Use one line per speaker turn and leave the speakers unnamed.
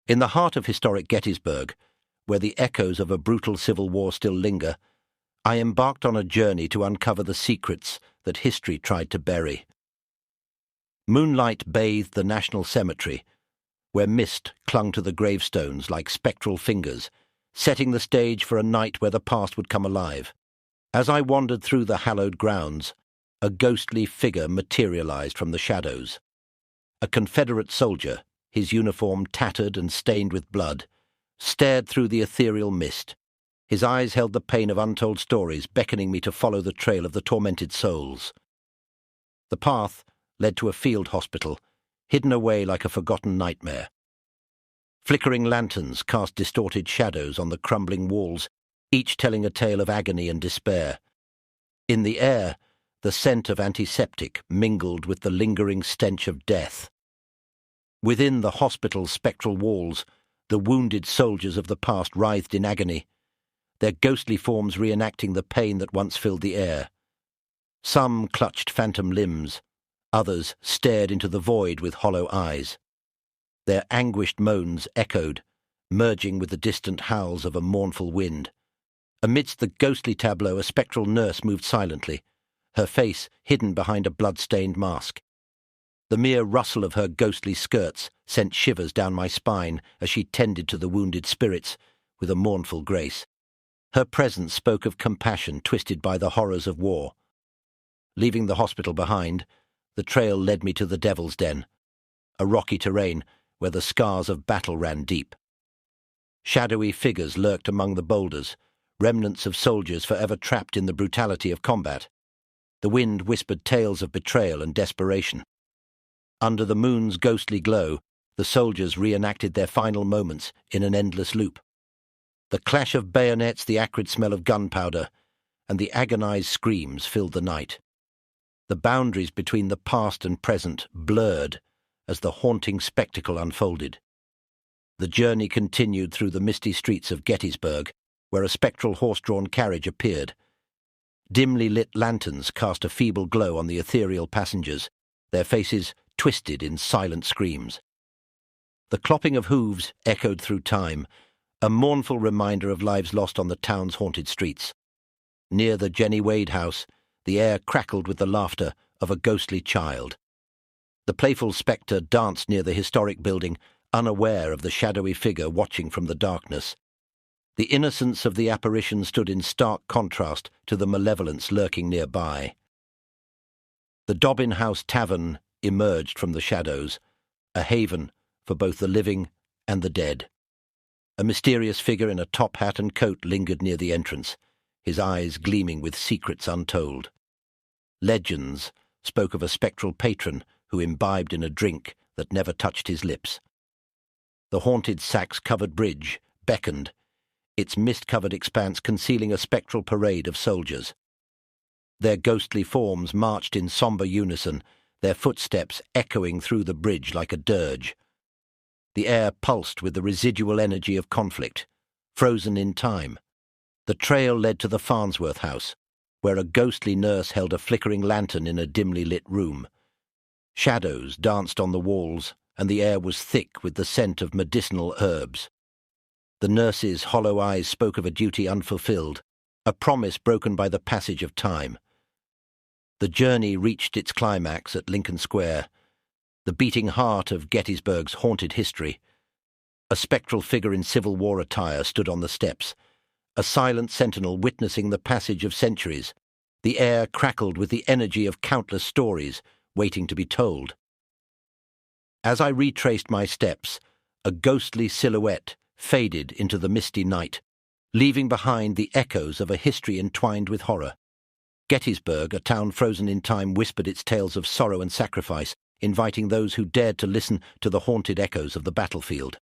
In the heart of historic Gettysburg, where the echoes of a brutal civil war still linger, I embarked on a journey to uncover the secrets that history tried to bury. Moonlight bathed the National Cemetery, where mist clung to the gravestones like spectral fingers, setting the stage for a night where the past would come alive. As I wandered through the hallowed grounds, a ghostly figure materialized from the shadows. A Confederate soldier, his uniform tattered and stained with blood, stared through the ethereal mist. His eyes held the pain of untold stories, beckoning me to follow the trail of the tormented souls. The path led to a field hospital, hidden away like a forgotten nightmare. Flickering lanterns cast distorted shadows on the crumbling walls, each telling a tale of agony and despair. In the air, the scent of antiseptic mingled with the lingering stench of death. Within the hospital's spectral walls, the wounded soldiers of the past writhed in agony, their ghostly forms reenacting the pain that once filled the air. Some clutched phantom limbs, others stared into the void with hollow eyes. Their anguished moans echoed, merging with the distant howls of a mournful wind. Amidst the ghostly tableau, a spectral nurse moved silently, her face hidden behind a blood-stained mask. The mere rustle of her ghostly skirts sent shivers down my spine as she tended to the wounded spirits with a mournful grace. Her presence spoke of compassion twisted by the horrors of war. Leaving the hospital behind, the trail led me to the Devil's Den, a rocky terrain where the scars of battle ran deep. Shadowy figures lurked among the boulders, remnants of soldiers forever trapped in the brutality of combat. The wind whispered tales of betrayal and desperation. Under the moon's ghostly glow, the soldiers reenacted their final moments in an endless loop. The clash of bayonets, the acrid smell of gunpowder, and the agonized screams filled the night. The boundaries between the past and present blurred as the haunting spectacle unfolded. The journey continued through the misty streets of Gettysburg, where a spectral horse-drawn carriage appeared. Dimly lit lanterns cast a feeble glow on the ethereal passengers, their faces twisted in silent screams. The clopping of hooves echoed through time, a mournful reminder of lives lost on the town's haunted streets. Near the Jenny Wade house, the air crackled with the laughter of a ghostly child. The playful spectre danced near the historic building, unaware of the shadowy figure watching from the darkness. The innocence of the apparition stood in stark contrast to the malevolence lurking nearby. The Dobbin House Tavern emerged from the shadows, a haven for both the living and the dead. A mysterious figure in a top hat and coat lingered near the entrance, his eyes gleaming with secrets untold. Legends spoke of a spectral patron who imbibed in a drink that never touched his lips. The haunted sacks-covered bridge beckoned, its mist-covered expanse concealing a spectral parade of soldiers. Their ghostly forms marched in somber unison, their footsteps echoing through the bridge like a dirge. The air pulsed with the residual energy of conflict, frozen in time. The trail led to the Farnsworth house, where a ghostly nurse held a flickering lantern in a dimly lit room. Shadows danced on the walls, and the air was thick with the scent of medicinal herbs. The nurse's hollow eyes spoke of a duty unfulfilled, a promise broken by the passage of time. The journey reached its climax at Lincoln Square, the beating heart of Gettysburg's haunted history. A spectral figure in Civil War attire stood on the steps, a silent sentinel witnessing the passage of centuries. The air crackled with the energy of countless stories waiting to be told. As I retraced my steps, a ghostly silhouette faded into the misty night, leaving behind the echoes of a history entwined with horror. Gettysburg, a town frozen in time, whispered its tales of sorrow and sacrifice, inviting those who dared to listen to the haunted echoes of the battlefield.